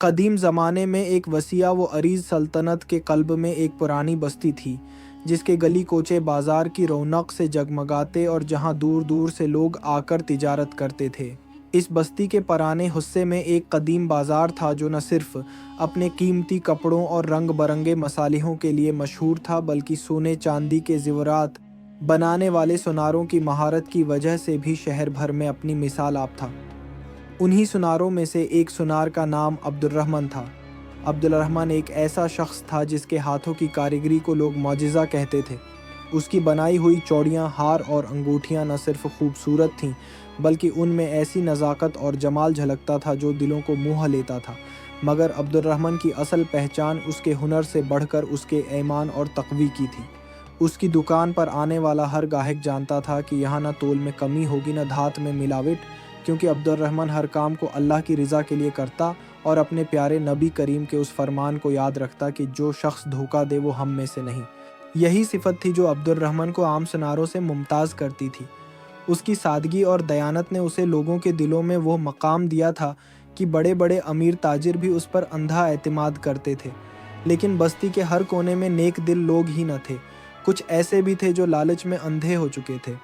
قدیم زمانے میں ایک وسیع و عریض سلطنت کے قلب میں ایک پرانی بستی تھی جس کے گلی کوچے بازار کی رونق سے جگمگاتے اور جہاں دور دور سے لوگ آ کر تجارت کرتے تھے۔ اس بستی کے پرانے حصے میں ایک قدیم بازار تھا جو نہ صرف اپنے قیمتی کپڑوں اور رنگ برنگے مصالحوں کے لیے مشہور تھا بلکہ سونے چاندی کے زیورات بنانے والے سوناروں کی مہارت کی وجہ سے بھی شہر بھر میں اپنی مثال آپ تھا۔ انہی سوناروں میں سے ایک سونار کا نام عبد الرحمن تھا۔ عبد الرحمن ایک ایسا شخص تھا جس کے ہاتھوں کی کاریگری کو لوگ معجزہ کہتے تھے۔ اس کی بنائی ہوئی چوڑیاں، ہار اور انگوٹھیاں نہ صرف خوبصورت تھیں بلکہ ان میں ایسی نزاکت اور جمال جھلکتا تھا جو دلوں کو موہ لیتا تھا۔ مگر عبد الرحمن کی اصل پہچان اس کے ہنر سے بڑھ کر اس کے ایمان اور تقوی کی تھی۔ اس کی دکان پر آنے والا ہر گاہک جانتا تھا کہ یہاں نہ تول میں کمی ہوگی نہ دھات میں ملاوٹ، کیونکہ عبد الرحمن ہر کام کو اللہ کی رضا کے لیے کرتا اور اپنے پیارے نبی کریم کے اس فرمان کو یاد رکھتا کہ جو شخص دھوکہ دے وہ ہم میں سے نہیں۔ یہی صفت تھی جو عبد الرحمن کو عام سوناروں سے ممتاز کرتی تھی۔ اس کی سادگی اور دیانت نے اسے لوگوں کے دلوں میں وہ مقام دیا تھا کہ بڑے بڑے امیر تاجر بھی اس پر اندھا اعتماد کرتے تھے۔ لیکن بستی کے ہر کونے میں نیک دل لوگ ہی نہ تھے، کچھ ایسے بھی تھے جو لالچ میں اندھے ہو چکے تھے۔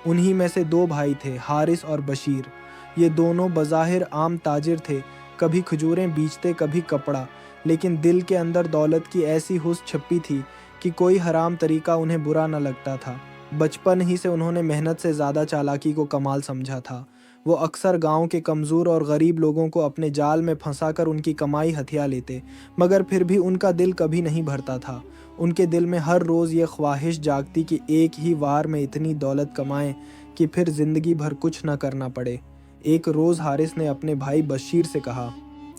انہی میں سے دو بھائی تھے، حارث اور بشیر۔ یہ دونوں بظاہر عام تاجر تھے، کبھی کھجوریں بیچتے کبھی کپڑا، لیکن دل کے اندر دولت کی ایسی حس چھپی تھی کہ کوئی حرام طریقہ انہیں برا نہ لگتا تھا۔ بچپن ہی سے انہوں نے محنت سے زیادہ چالاکی کو کمال سمجھا تھا۔ وہ اکثر گاؤں کے کمزور اور غریب لوگوں کو اپنے جال میں پھنسا کر ان کی کمائی ہتھیا لیتے، مگر پھر بھی ان کا دل کبھی نہیں بھرتا تھا۔ ان کے دل میں ہر روز یہ خواہش جاگتی کہ ایک ہی وار میں اتنی دولت کمائیں کہ پھر زندگی بھر کچھ نہ کرنا پڑے۔ ایک روز حارث نے اپنے بھائی بشیر سے کہا،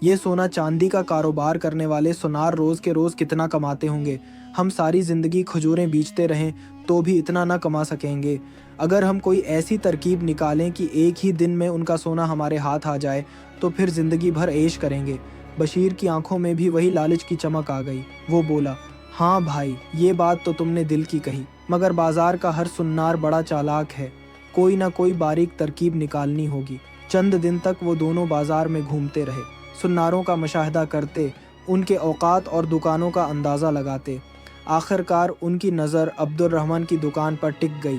یہ سونا چاندی کا کاروبار کرنے والے سونار روز کے روز کتنا کماتے ہوں گے؟ ہم ساری زندگی کھجوریں بیچتے رہیں تو بھی اتنا نہ کما سکیں گے۔ اگر ہم کوئی ایسی ترکیب نکالیں کہ ایک ہی دن میں ان کا سونا ہمارے ہاتھ آ جائے تو پھر زندگی بھر عیش کریں گے۔ بشیر کی آنکھوں میں بھی وہی لالچ کی چمک آ گئی۔ وہ بولا، ہاں بھائی، یہ بات تو تم نے دل کی کہی، مگر بازار کا ہر سنار بڑا چالاک ہے، کوئی نہ کوئی باریک ترکیب نکالنی ہوگی۔ چند دن تک وہ دونوں بازار میں گھومتے رہے، سناروں کا مشاہدہ کرتے، ان کے اوقات اور دکانوں کا اندازہ لگاتے۔ آخرکار ان کی نظر عبد الرحمن کی دکان پر ٹک گئی۔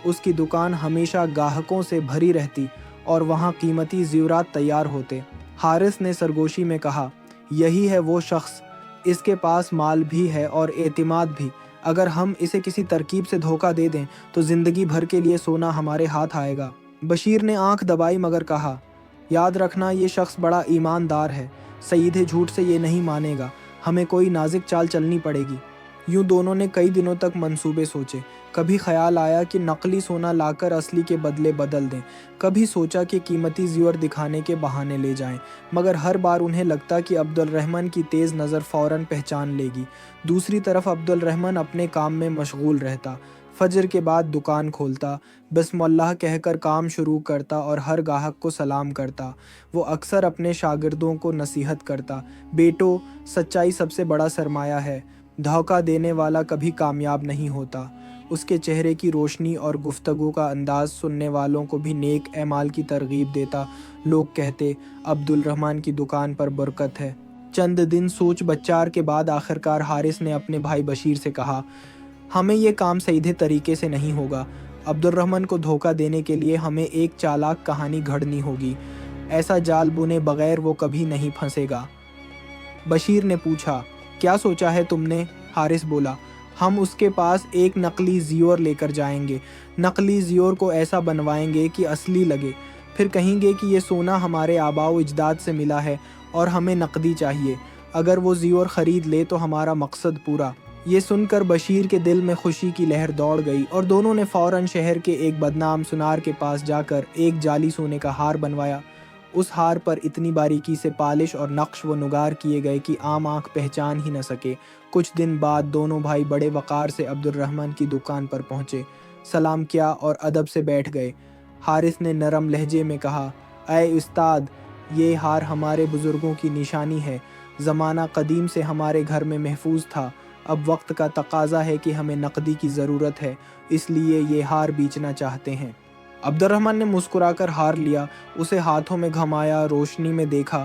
اس کی دکان ہمیشہ گاہکوں سے بھری رہتی اور وہاں قیمتی زیورات تیار ہوتے۔ حارث نے سرگوشی میں کہا، یہی ہے وہ شخص، اس کے پاس مال بھی ہے اور اعتماد بھی۔ اگر ہم اسے کسی ترکیب سے دھوکہ دے دیں تو زندگی بھر کے لیے سونا ہمارے ہاتھ آئے گا۔ بشیر نے آنکھ دبائی مگر کہا، یاد رکھنا یہ شخص بڑا ایماندار ہے، سیدھے جھوٹ سے یہ نہیں مانے گا، ہمیں کوئی نازک چال چلنی پڑے گی۔ یوں دونوں نے کئی دنوں تک منصوبے سوچے۔ کبھی خیال آیا کہ نقلی سونا لا کر اصلی کے بدلے بدل دیں، کبھی سوچا کہ قیمتی زیور دکھانے کے بہانے لے جائیں، مگر ہر بار انہیں لگتا کہ عبد الرحمن کی تیز نظر فوراً پہچان لے گی۔ دوسری طرف عبد الرحمن اپنے کام میں مشغول رہتا، فجر کے بعد دکان کھولتا، بسم اللہ کہہ کر کام شروع کرتا اور ہر گاہک کو سلام کرتا۔ وہ اکثر اپنے شاگردوں کو نصیحت کرتا، بیٹو، سچائی سب سے بڑا سرمایہ ہے، دھوکہ دینے والا کبھی کامیاب نہیں ہوتا۔ اس کے چہرے کی روشنی اور گفتگو کا انداز سننے والوں کو بھی نیک اعمال کی ترغیب دیتا۔ لوگ کہتے، عبد الرحمن کی دکان پر برکت ہے۔ چند دن سوچ بچار کے بعد آخرکار حارث نے اپنے بھائی بشیر سے کہا، ہمیں یہ کام سیدھے طریقے سے نہیں ہوگا۔ عبد الرحمن کو دھوکہ دینے کے لیے ہمیں ایک چالاک کہانی گھڑنی ہوگی، ایسا جال بنے بغیر وہ کبھی نہیں پھنسے گا۔ بشیر نے پوچھا، کیا سوچا ہے تم نے؟ حارث بولا، ہم اس کے پاس ایک نقلی زیور لے کر جائیں گے، نقلی زیور کو ایسا بنوائیں گے کہ اصلی لگے، پھر کہیں گے کہ یہ سونا ہمارے آباء و اجداد سے ملا ہے اور ہمیں نقدی چاہیے۔ اگر وہ زیور خرید لے تو ہمارا مقصد پورا۔ یہ سن کر بشیر کے دل میں خوشی کی لہر دوڑ گئی اور دونوں نے فوراً شہر کے ایک بدنام سنار کے پاس جا کر ایک جعلی سونے کا ہار بنوایا۔ اس ہار پر اتنی باریکی سے پالش اور نقش و نگار کیے گئے کہ عام آنکھ پہچان ہی نہ سکے۔ کچھ دن بعد دونوں بھائی بڑے وقار سے عبد الرحمن کی دکان پر پہنچے، سلام کیا اور ادب سے بیٹھ گئے۔ حارث نے نرم لہجے میں کہا، اے استاد، یہ ہار ہمارے بزرگوں کی نشانی ہے، زمانہ قدیم سے ہمارے گھر میں محفوظ تھا، اب وقت کا تقاضا ہے کہ ہمیں نقدی کی ضرورت ہے، اس لیے یہ ہار بیچنا چاہتے ہیں۔ عبد الرحمن نے مسکرا کر ہار لیا، اسے ہاتھوں میں گھمایا، روشنی میں دیکھا،